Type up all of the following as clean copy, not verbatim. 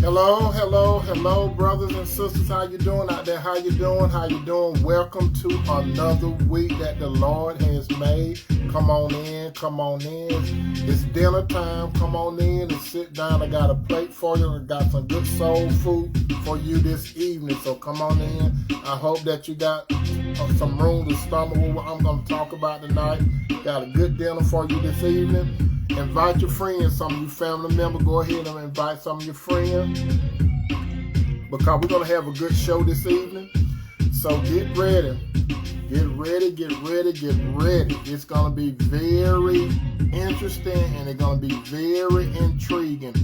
Hello, hello, hello, brothers and sisters. How you doing out there? How you doing? How you doing? Welcome to another week that the Lord has made. Come on in, come on in. It's dinner time. Come on in and sit down. I got a plate for you. I got some good soul food for you this evening. So come on in. I hope that you got some room to stomach what I'm going to talk about tonight. Got a good dinner for you this evening. Invite your friends, some of you family members. Go ahead and invite some of your friends because we're going to have a good show this evening. So get ready. Get ready, get ready, get ready. It's going to be very interesting and it's going to be very intriguing.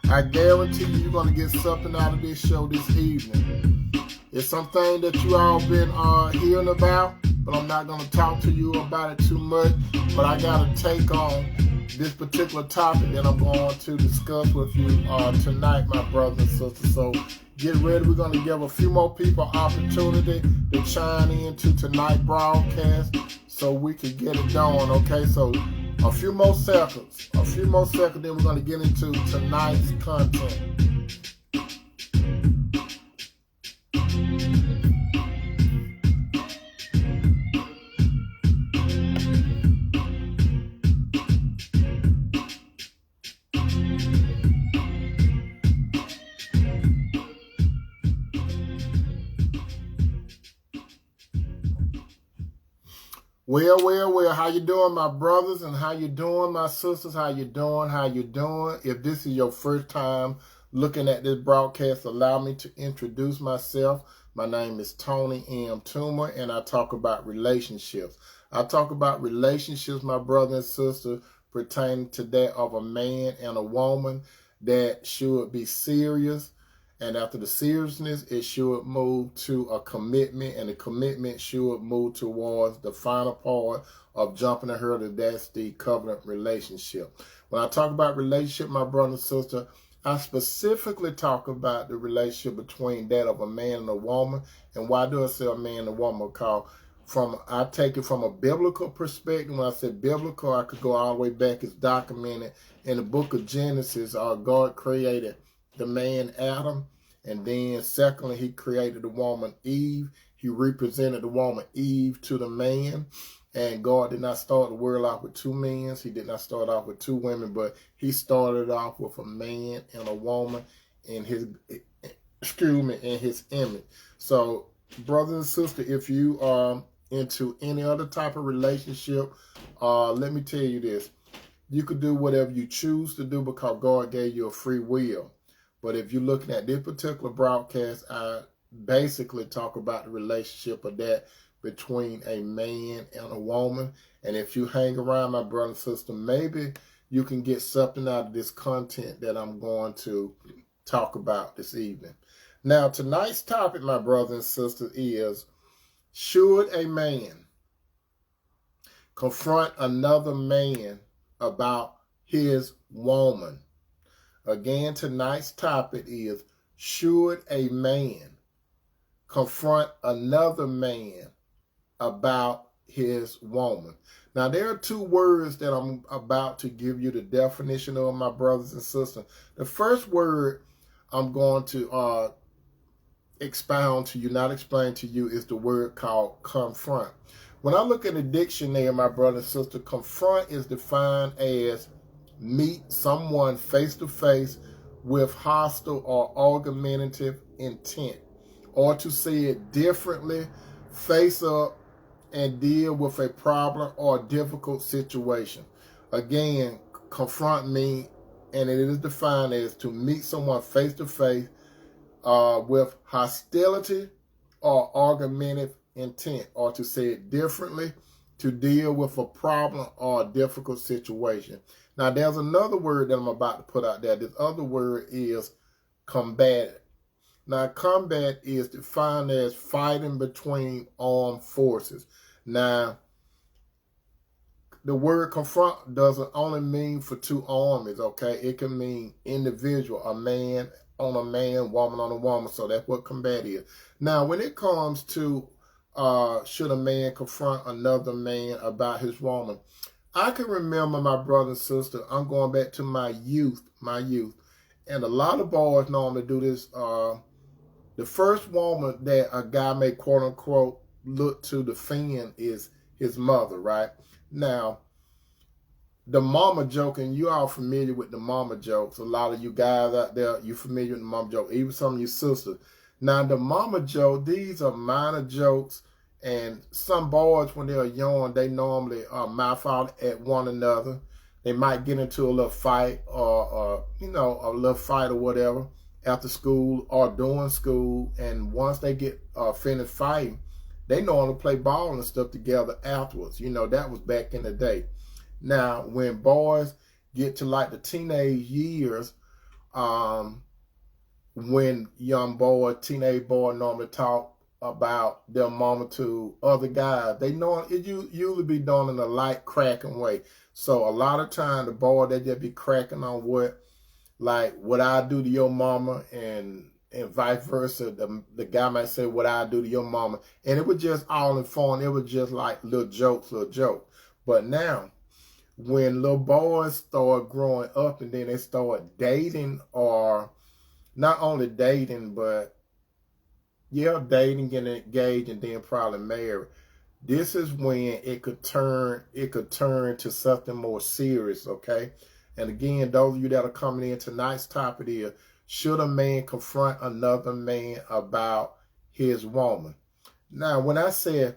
I guarantee you're going to get something out of this show this evening. It's something that you all been hearing about, but I'm not going to talk to you about it too much. But I got a take on this particular topic that I'm going to discuss with you tonight, my brothers and sisters. So get ready. We're going to give a few more people opportunity to chime into tonight's broadcast so we can get it done, okay? So a few more seconds, then we're going to get into tonight's content. Well, how you doing, my brothers, and how you doing, my sisters? How you doing? If this is your first time looking at this broadcast, allow me to introduce myself. My name is Tony M. Toomer, and I talk about relationships. I talk about relationships, my brother and sister, pertaining to that of a man and a woman that should be serious. And after the seriousness, it should move to a commitment, and the commitment should move towards the final part of jumping the hurdle. That's the covenant relationship. When I talk about relationship, my brother and sister, I specifically talk about the relationship between that of a man and a woman. And why do I say a man and a woman? Because I take it from a biblical perspective. When I say biblical, I could go all the way back. It's documented in the book of Genesis. God created the man Adam, and then secondly, he created the woman Eve. He represented the woman Eve to the man, and God did not start the world off with two men. He did not start off with two women, but he started off with a man and a woman in his image. So, brothers and sisters, if you are into any other type of relationship, let me tell you this. You could do whatever you choose to do because God gave you a free will. But if you're looking at this particular broadcast, I basically talk about the relationship of that between a man and a woman. And if you hang around, my brother and sister, maybe you can get something out of this content that I'm going to talk about this evening. Now, tonight's topic, my brother and sister, is should a man confront another man about his woman? Again, tonight's topic is, should a man confront another man about his woman? Now, there are two words that I'm about to give you the definition of, my brothers and sisters. The first word I'm going to expound to you, not explain to you, is the word called confront. When I look at the dictionary, my brother and sister, confront is defined as meet someone face-to-face with hostile or argumentative intent, or to say it differently, face up and deal with a problem or difficult situation. Again, confront means, and it is defined as to meet someone face-to-face with hostility or argumentative intent, or to say it differently, to deal with a problem or a difficult situation. Now, there's another word that I'm about to put out there. This other word is combat. Now, combat is defined as fighting between armed forces. Now, the word confront doesn't only mean for two armies, okay? It can mean individual, a man on a man, woman on a woman. So that's what combat is. Now, when it comes to should a man confront another man about his woman, I can remember, my brother and sister, I'm going back to my youth, and a lot of boys normally do this. The first woman that a guy may quote unquote look to defend is his mother, right? Now, the mama joke, and you all familiar with the mama jokes. A lot of you guys out there, you familiar with the mama joke, even some of your sisters. Now, the mama joke, these are minor jokes, and some boys, when they're young, they normally mouth out at one another. They might get into a little fight or you know, a little fight or whatever after school or during school. And once they get finished fighting, they normally play ball and stuff together afterwards. You know, that was back in the day. Now, when boys get to like the teenage years, when teenage boy normally talk about their mama to other guys, they know it usually be done in a light cracking way. So a lot of time the boy, they just be cracking on what I do to your mama, and vice versa. The guy might say what I do to your mama, and it was just all in fun. It was just like little joke. But now, when little boys start growing up and then they start dating, or not only dating, but dating, getting engaged, and then probably married, this is when it could turn to something more serious, okay? And again, those of you that are coming in, tonight's topic is, should a man confront another man about his woman? Now, when I said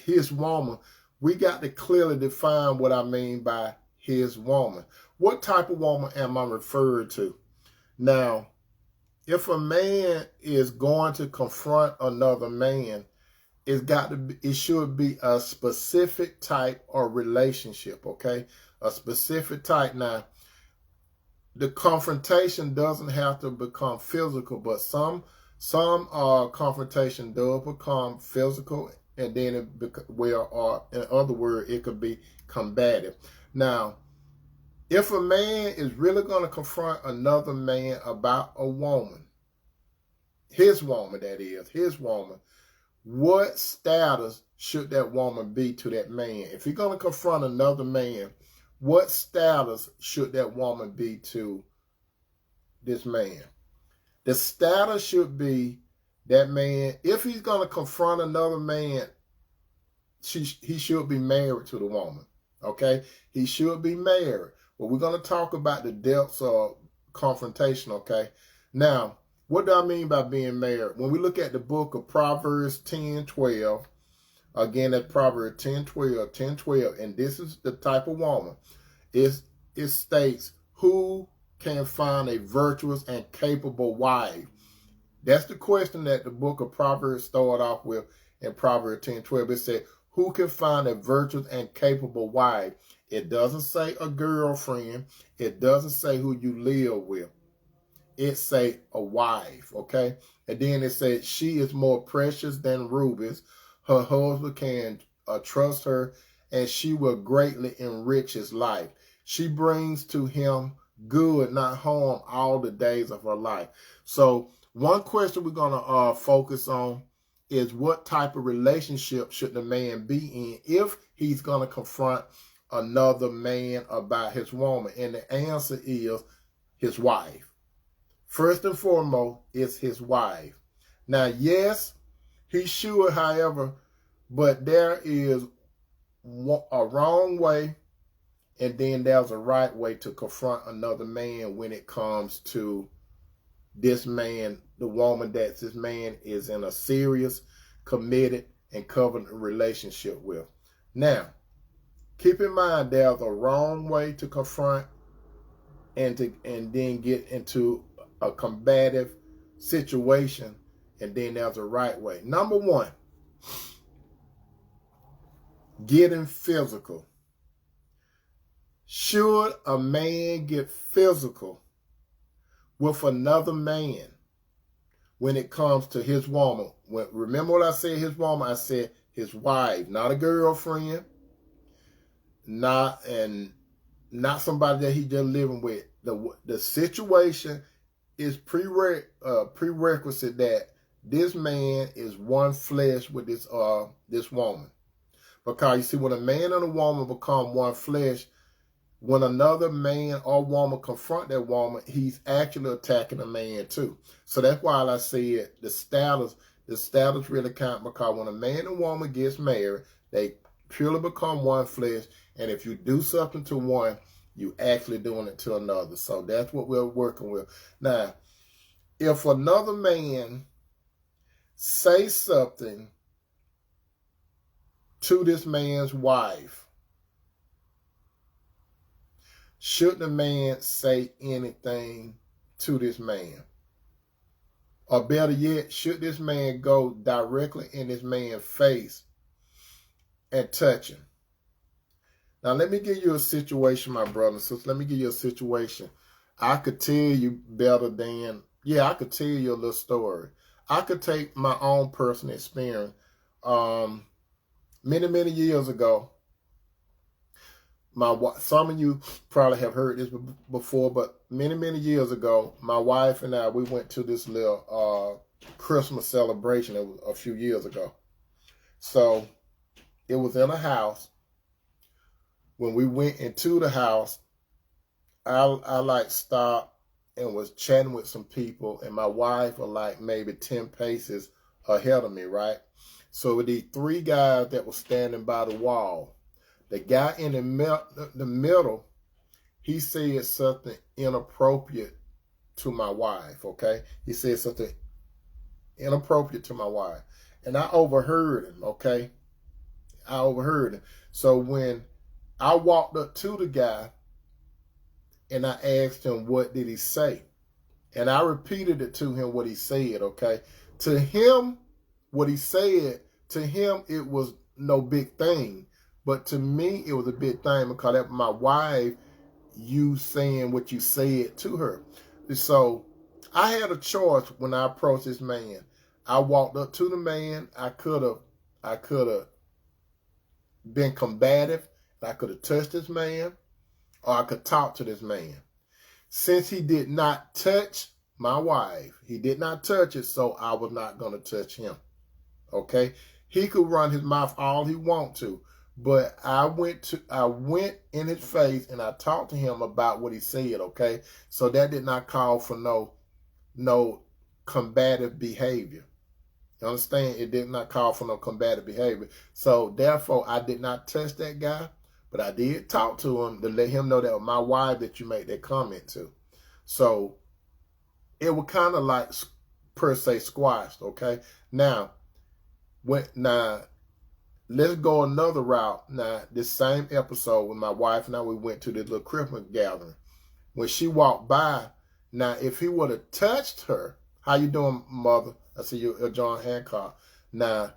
his woman, we got to clearly define what I mean by his woman. What type of woman am I referring to? Now, if a man is going to confront another man, it should be a specific type of relationship, okay? A specific type. Now, the confrontation doesn't have to become physical, but some confrontation does become physical, and then in other words, it could be combative. Now, if a man is really going to confront another man about a woman, his woman, that is, his woman, what status should that woman be to that man? If you're going to confront another man, what status should that woman be to this man? The status should be that man, if he's going to confront another man, he should be married to the woman, okay? He should be married. But we're going to talk about the depths of confrontation, okay? Now, what do I mean by being married? When we look at the book of Proverbs 10:12, again, that's Proverbs 10:12, and this is the type of woman. It states, who can find a virtuous and capable wife? That's the question that the book of Proverbs started off with in Proverbs 10:12. It said, who can find a virtuous and capable wife? It doesn't say a girlfriend. It doesn't say who you live with. It say a wife, okay? And then it says, she is more precious than rubies. Her husband can trust her, and she will greatly enrich his life. She brings to him good, not harm, all the days of her life. So one question we're going to focus on is, what type of relationship should the man be in if he's going to confront another man about his woman? And the answer is his wife. First and foremost, it's his wife. Now, yes, he should, however, but there is a wrong way, and then there's a right way to confront another man when it comes to this man, the woman that this man is in a serious, committed, and covenant relationship with. Now, keep in mind, there's a wrong way to confront and then get into a combative situation, and then there's a right way. Number one, getting physical. Should a man get physical with another man when it comes to his woman? Remember what I said, his woman? I said his wife, not a girlfriend, not somebody that he just living with. The situation is prerequisite that this man is one flesh with this woman. Because you see, when a man and a woman become one flesh, when another man or woman confront that woman, he's actually attacking a man too. So that's why I said the status really count, because when a man and woman gets married, they purely become one flesh. And if you do something to one, you actually doing it to another. So that's what we're working with. Now, if another man say something to this man's wife, should the man say anything to this man? Or better yet, should this man go directly in this man's face and touch him? Now, let me give you a situation, my brother and sister. Let me give you a situation. I could tell you better than, I could tell you a little story. I could take my own personal experience. Many, many years ago, some of you probably have heard this before, but many, many years ago, my wife and I, we went to this little Christmas celebration. It was a few years ago. So it was in a house. When we went into the house, I stopped and was chatting with some people, and my wife was like maybe 10 paces ahead of me, right? So with these three guys that were standing by the wall, the guy in the middle, he said something inappropriate to my wife, okay? He said something inappropriate to my wife. And I overheard him, okay? I overheard him. So when I walked up to the guy and I asked him, what did he say? And I repeated it to him, what he said, okay? To him, what he said, to him, it was no big thing. But to me, it was a big thing because that my wife, you saying what you said to her. So I had a choice when I approached this man. I walked up to the man. I could have been combative. I could have touched this man, or I could talk to this man. Since he did not touch my wife, he did not touch it, so I was not going to touch him. Okay? He could run his mouth all he want to, but I went in his face and I talked to him about what he said, okay? So that did not call for no combative behavior. You understand? It did not call for no combative behavior. So therefore, I did not touch that guy, but I did talk to him to let him know that was my wife that you made that comment to. So it was kind of like, per se, squashed, okay? Now, let's go another route. Now, this same episode with my wife and I, we went to this little Christmas gathering. When she walked by, now, if he would have touched her, how you doing, mother? I see you, John Hancock. Now,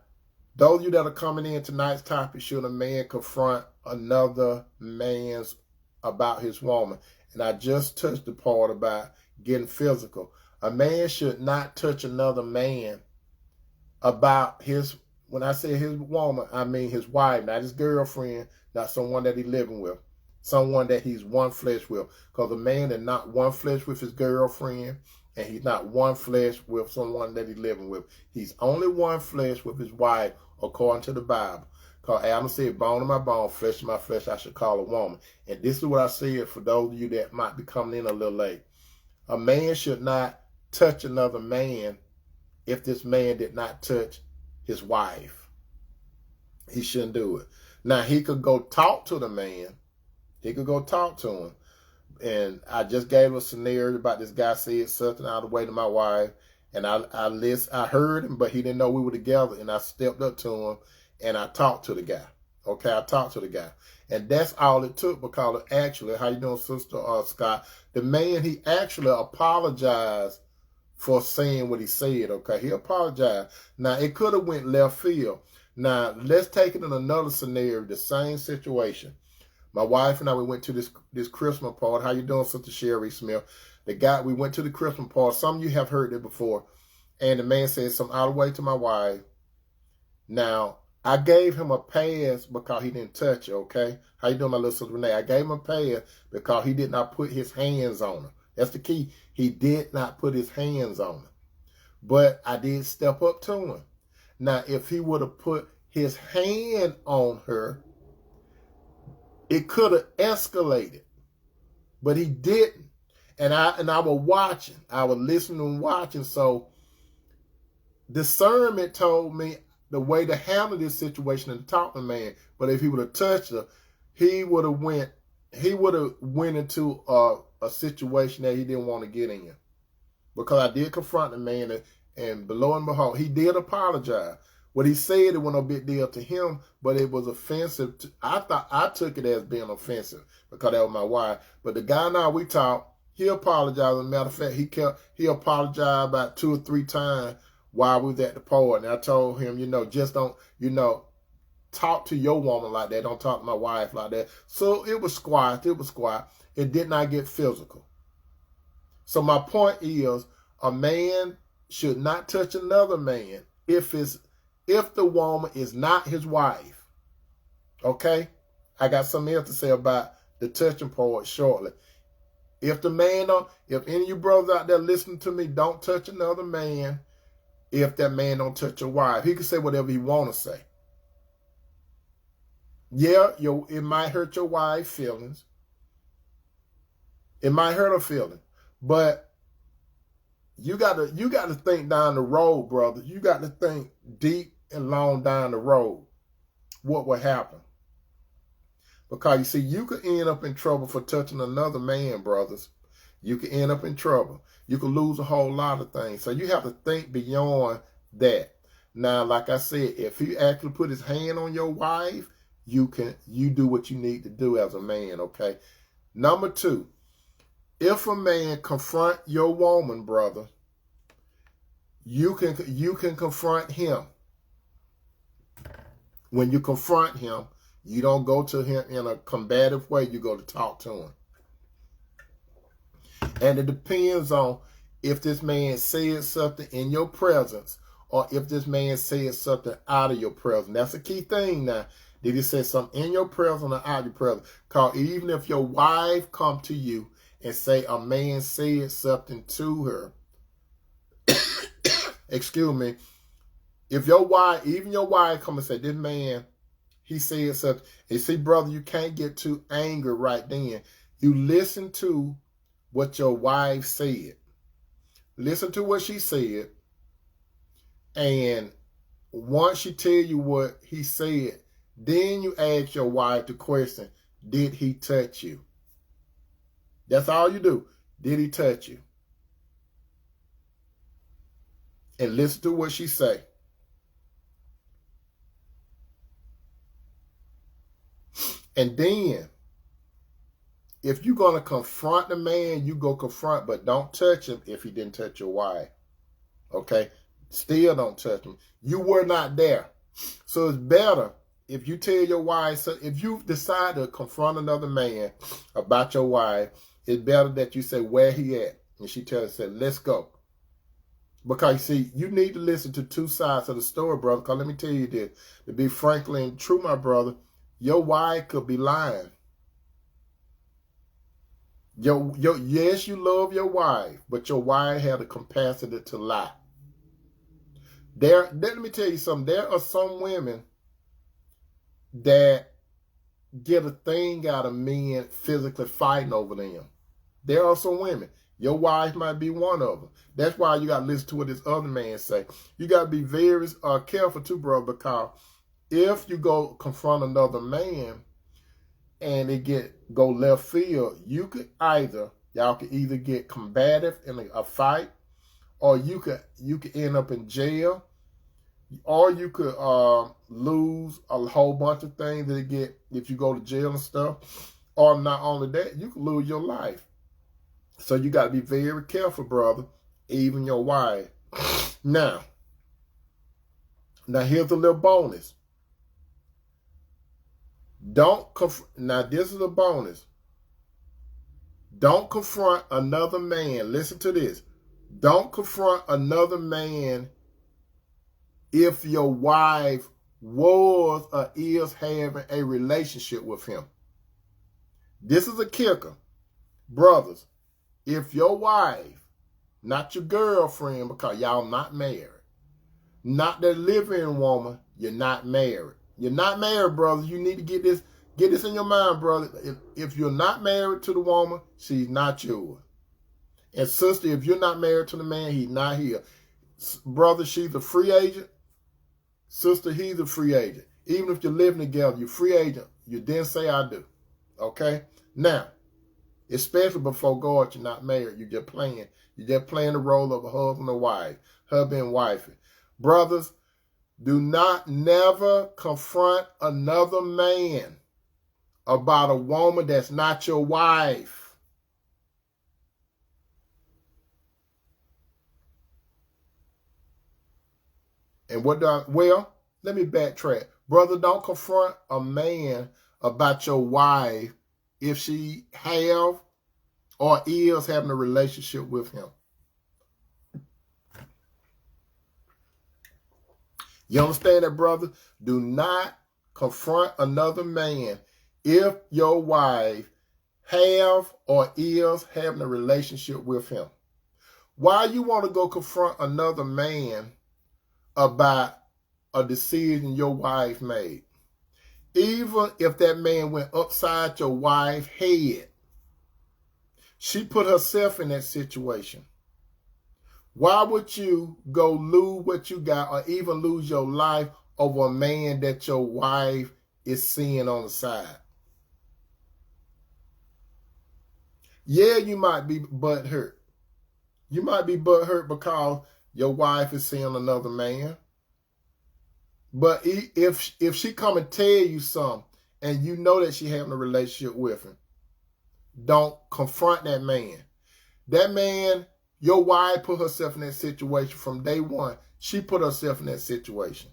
those of you that are coming in tonight's topic, should a man confront another man's about his woman? And I just touched the part about getting physical. A man should not touch another man about his, when I say his woman, I mean his wife, not his girlfriend, not someone that he's living with, someone that he's one flesh with. Because a man is not one flesh with his girlfriend, and he's not one flesh with someone that he's living with. He's only one flesh with his wife, according to the Bible. Because Adam said, bone of my bone, flesh of my flesh, I should call a woman. And this is what I said for those of you that might be coming in a little late. A man should not touch another man if this man did not touch his wife. He shouldn't do it. Now, he could go talk to the man. He could go talk to him. And I just gave a scenario about this guy said something out of the way to my wife. And I heard him, but he didn't know we were together. And I stepped up to him and I talked to the guy. Okay, I talked to the guy. And that's all it took, because actually, how you doing, Sister Scott? The man, he actually apologized for saying what he said, okay? He apologized. Now, it could have went left field. Now, let's take it in another scenario, the same situation. My wife and I, we went to this Christmas party. How you doing, Sister Sherry Smith? We went to the Christmas party. Some of you have heard it before. And the man said something all the way to my wife. Now, I gave him a pass because he didn't touch her, okay? How you doing, my little sister Renee? I gave him a pass because he did not put his hands on her. That's the key. He did not put his hands on her. But I did step up to him. Now, if he would have put his hand on her, it could have escalated. But he didn't. And I was watching. I was listening and watching. So discernment told me the way to handle this situation and talk to the man. But if he would have touched her, he would have went into a situation that he didn't want to get in. Because I did confront the man, and lo and behold, he did apologize. What he said, it wasn't a big deal to him, but it was offensive. I took it as being offensive because that was my wife. But the guy now we talked, he apologized. As a matter of fact, he apologized about 2 or 3 times while we was at the party. And I told him, just don't, talk to your woman like that. Don't talk to my wife like that. So it was squashed. It did not get physical. So my point is, a man should not touch another man if the woman is not his wife. Okay? I got something else to say about the touching part shortly. If any of you brothers out there listening to me, don't touch another man if that man don't touch your wife. He can say whatever he want to say. Yeah, it might hurt your wife's feelings. It might hurt her feelings. But you got to think down the road, brother. You got to think deep and long down the road what will happen. Because you see, you could end up in trouble for touching another man, brothers. You could end up in trouble. You could lose a whole lot of things. So you have to think beyond that. Now, like I said, if he actually put his hand on your wife, you do what you need to do as a man, okay? Number 2. If a man confront your woman, brother, you can confront him. When you confront him, you don't go to him in a combative way. You go to talk to him. And it depends on if this man said something in your presence or if this man said something out of your presence. That's a key thing now. Did he say something in your presence or out of your presence? Because even if your wife come to you and say a man said something to her, excuse me, if even your wife come and say, this man, he said something. And see, brother, you can't get too angry right then. You listen to what your wife said. Listen to what she said. And once she tell you what he said, then you ask your wife the question, did he touch you? That's all you do. Did he touch you? And listen to what she say. And then, if you're going to confront the man, you go confront, but don't touch him if he didn't touch your wife. Okay? Still don't touch him. You were not there. So it's better if you tell your wife, so if you decide to confront another man about your wife, it's better that you say, where he at? And she tells you, let's go. Because, you see, you need to listen to 2 sides of the story, brother. Because let me tell you this. To be frankly and true, my brother, your wife could be lying. Yes, you love your wife, but your wife had the capacity to lie. Let me tell you something. There are some women that get a thing out of men physically fighting over them. There are some women. Your wife might be one of them. That's why you got to listen to what this other man say. You got to be very careful too, brother, because if you go confront another man and it go left field, y'all could either get combative in a fight, or you could end up in jail, or you could lose a whole bunch of things if you go to jail and stuff. Or not only that, you could lose your life. So you got to be very careful, brother, even your wife. Now here's a little bonus. Now this is a bonus. Don't confront another man. Listen to this. Don't confront another man if your wife was or is having a relationship with him. This is a kicker. Brothers, if your wife, not your girlfriend, because y'all not married, not that living woman, you're not married. You're not married, brothers. You need to get this Get this in your mind, brother. If you're not married to the woman, she's not yours. And sister, if you're not married to the man, he's not here. Brother, she's a free agent. Sister, he's a free agent. Even if you're living together, you're free agent. You didn't say I do. Okay? Now, especially before God, you're not married. You're just playing. You're just playing the role of a husband or wife. Husband and wifey. Brothers, do not never confront another man about a woman that's not your wife. And well, let me backtrack. Brother, don't confront a man about your wife if she have or is having a relationship with him. You understand that, brother? Do not confront another man if your wife have or is having a relationship with him. Why you want to go confront another man about a decision your wife made? Even if that man went upside your wife's head, she put herself in that situation. Why would you go lose what you got or even lose your life over a man that your wife is seeing on the side? Yeah, you might be butthurt. You might be butthurt because your wife is seeing another man. But if she come and tell you something and you know that she having a relationship with him, don't confront that man. That man, your wife put herself in that situation from day one. She put herself in that situation.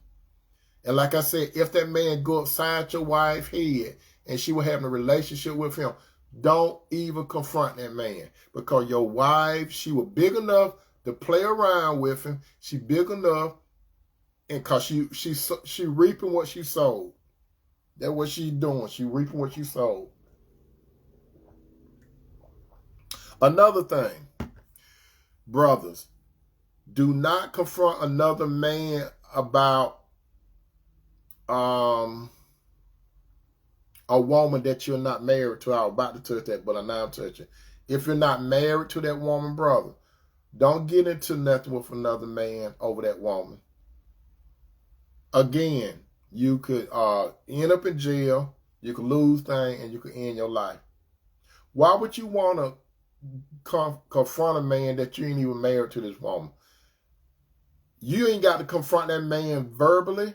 And like I said, if that man go upside your wife's head and she was having a relationship with him, don't even confront that man. Because your wife, she was big enough to play around with him. She big enough, and because she reaping what she sowed. That's what she's doing. She reaping what she sowed. Another thing, brothers, do not confront another man about a woman that you're not married to. I was about to touch that, but I'm not touching. If you're not married to that woman, brother, don't get into nothing with another man over that woman. Again, you could end up in jail, you could lose things, and you could end your life. Why would you want to confront a man that you ain't even married to this woman? You ain't got to confront that man verbally,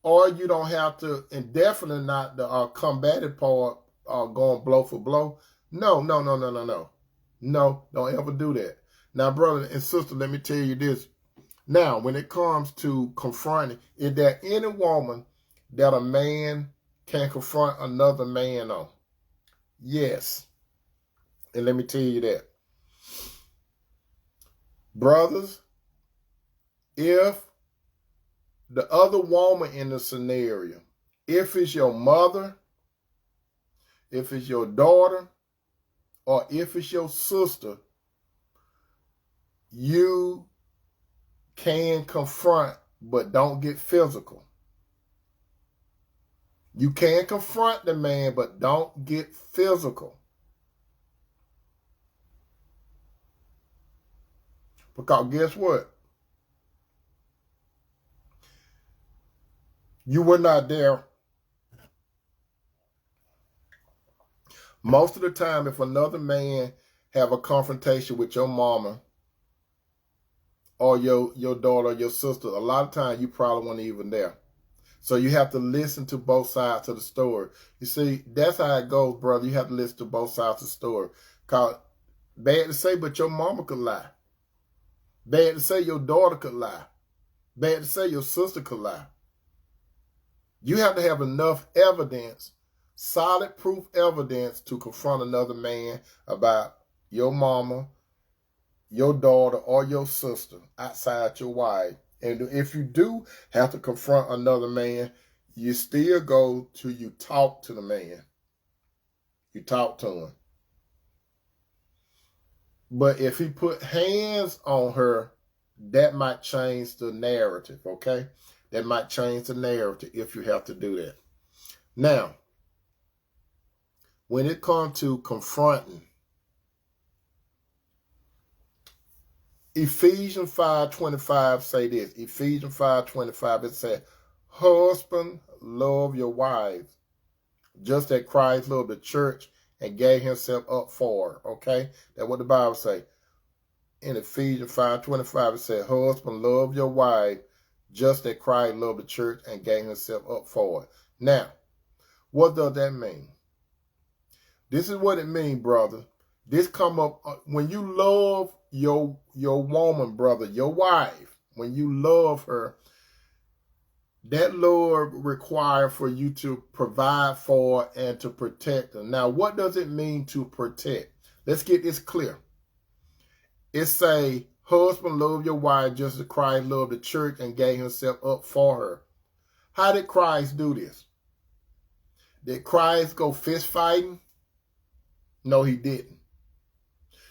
or you don't have to, and definitely not the combative part, going blow for blow. No. No, don't ever do that. Now, brother and sister, let me tell you this. Now, when it comes to confronting, is there any woman that a man can confront another man on? Yes. And let me tell you that. Brothers, if the other woman in the scenario, if it's your mother, if it's your daughter, or if it's your sister, you can confront, but don't get physical. You can confront the man, but don't get physical. Because guess what? You were not there. Most of the time, if another man have a confrontation with your mama or your daughter or your sister, a lot of times you probably weren't even there. So you have to listen to both sides of the story. You see, that's how it goes, brother. You have to listen to both sides of the story. Because bad to say, but your mama could lie. Bad to say, your daughter could lie. Bad to say, your sister could lie. You have to have enough evidence, solid proof evidence, to confront another man about your mama, your daughter, or your sister outside your wife. And if you do have to confront another man, you still go to, you talk to the man. You talk to him. But if he put hands on her, that might change the narrative, okay? That might change the narrative if you have to do that. Now, when it comes to confronting, Ephesians 5:25 say this. Ephesians 5:25, it said, husband, love your wives, just as Christ loved the church and gave himself up for her. Okay? That's what the Bible say. In Ephesians 5:25, it said, husband, love your wife, just as Christ loved the church and gave himself up for it. Now, what does that mean? This is what it means, brother. This come up when you love your woman, brother, your wife. When you love her, that love requires for you to provide for and to protect her. Now, what does it mean to protect? Let's get this clear. It say, husband, love your wife just as Christ loved the church and gave himself up for her. How did Christ do this? Did Christ go fist fighting? No, he didn't.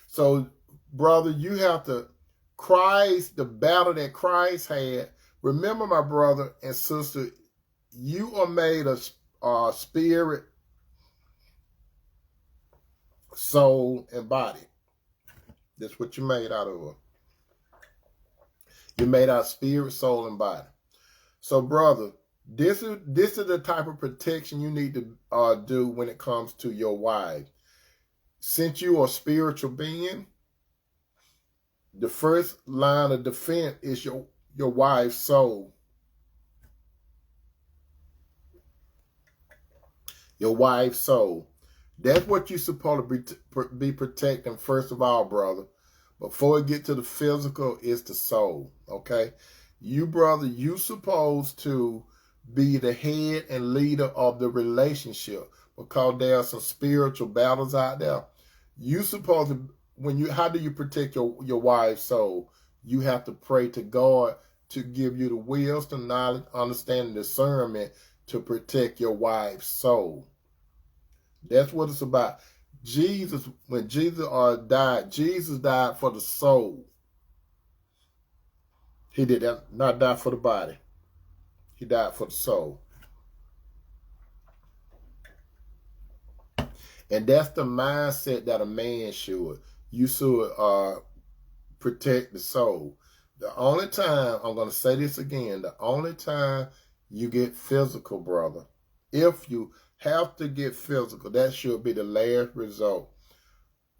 So, brother, you have to, Christ, the battle that Christ had, remember, my brother and sister, you are made of spirit, soul, and body. That's what you're made out of. You're made out of spirit, soul, and body. So, brother, this is the type of protection you need to do when it comes to your wife. Since you are a spiritual being, the first line of defense is your wife's soul. Your wife's soul. That's what you're supposed to be protecting first of all, brother. Before it get to the physical, it's the soul, okay? You, brother, you supposed to be the head and leader of the relationship because there are some spiritual battles out there. You supposed to, how do you protect your wife's soul? You have to pray to God to give you the wisdom, knowledge, understanding, discernment to protect your wife's soul. That's what it's about. Jesus, when Jesus died, Jesus died for the soul. He did not die for the body. He died for the soul. And that's the mindset that a man should. You should protect the soul. The only time, I'm going to say this again, the only time you get physical, brother, if you have to get physical, that should be the last result.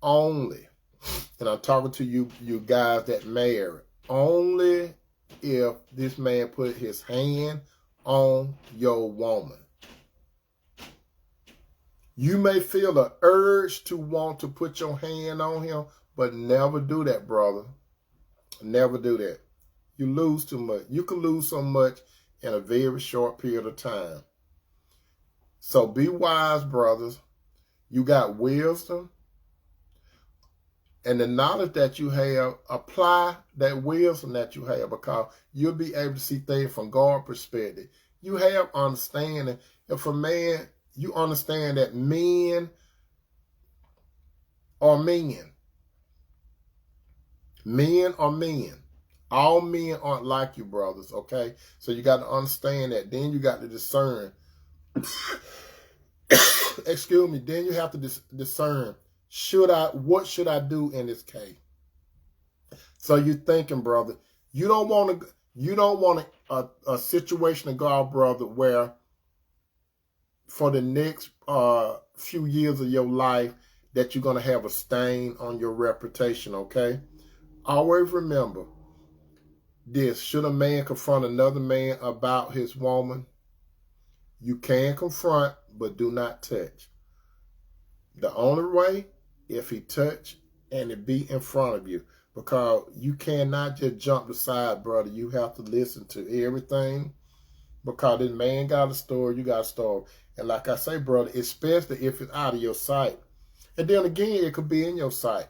Only, and I'm talking to you guys that married, only if this man put his hand on your woman. You may feel an urge to want to put your hand on him, but never do that, brother. Never do that. You lose too much. You can lose so much in a very short period of time. So be wise, brothers. You got wisdom. And the knowledge that you have, apply that wisdom that you have because you'll be able to see things from God's perspective. You have understanding. If a man, you understand that men are men. Men are men. All men aren't like you, brothers, okay? So you got to understand that. Then you got to discern. Excuse me. Then you have to discern. What should I do in this case? So you're thinking, brother, you don't want a situation to go out, brother, where for the next few years of your life that you're going to have a stain on your reputation, okay? Always remember this. Should a man confront another man about his woman? You can confront, but do not touch. The only way, if he touch and it be in front of you, because you cannot just jump the side, brother. You have to listen to everything because this man got a story, you got a story. And like I say, brother, especially if it's out of your sight. And then again, it could be in your sight.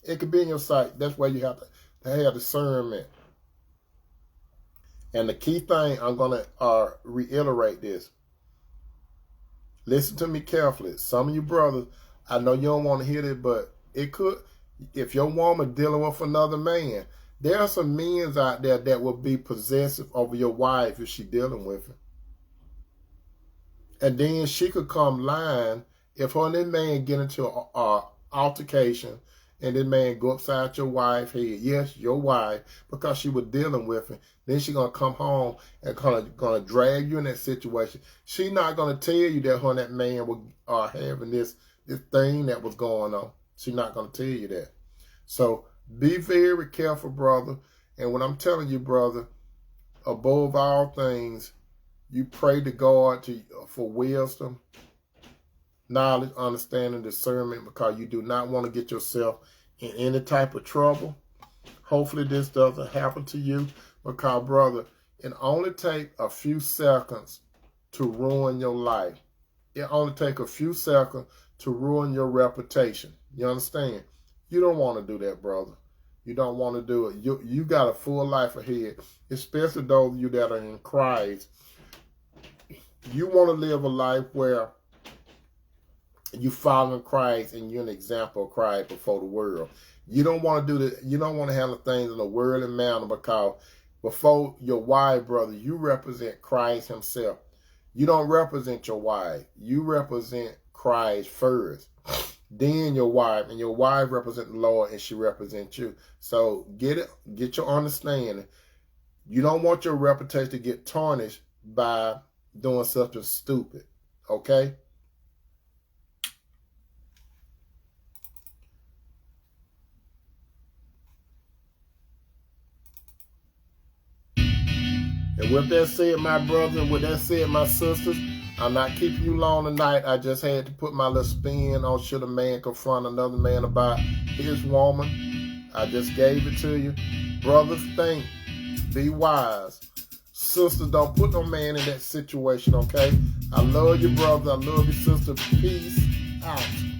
It could be in your sight. That's why you have to have discernment. And the key thing, I'm going to reiterate this. Listen to me carefully. Some of you brothers, I know you don't want to hear it, but it could, if your woman dealing with another man, there are some men out there that will be possessive over your wife if she dealing with him. And then she could come lying if her and that man get into a altercation, and this man go upside your wife's head. Yes, your wife, because she was dealing with him. Then she gonna come home and gonna drag you in that situation. She not gonna tell you that her and that man were having this thing that was going on. She not gonna tell you that. So be very careful, brother. And what I'm telling you, brother, above all things, you pray to God for wisdom, knowledge, understanding, discernment, because you do not want to get yourself in any type of trouble. Hopefully this doesn't happen to you, because, brother, it only takes a few seconds to ruin your life. It only takes a few seconds to ruin your reputation. You understand? You don't want to do that, brother. You don't want to do it. You got a full life ahead, especially those of you that are in Christ. You want to live a life where you follow Christ and you're an example of Christ before the world. You don't want to do that. You don't want to handle things in a worldly manner, because before your wife, brother, you represent Christ himself. You don't represent your wife. You represent Christ first. Then your wife, and your wife represents the Lord, and she represents you. So get your understanding. You don't want your reputation to get tarnished by doing something stupid, okay? And with that said, my brother, and with that said, my sisters, I'm not keeping you long tonight. I just had to put my little spin on should a man confront another man about his woman. I just gave it to you. Brothers, think. Be wise. Sisters, don't put no man in that situation, okay? I love you, brother. I love you, sister. Peace out.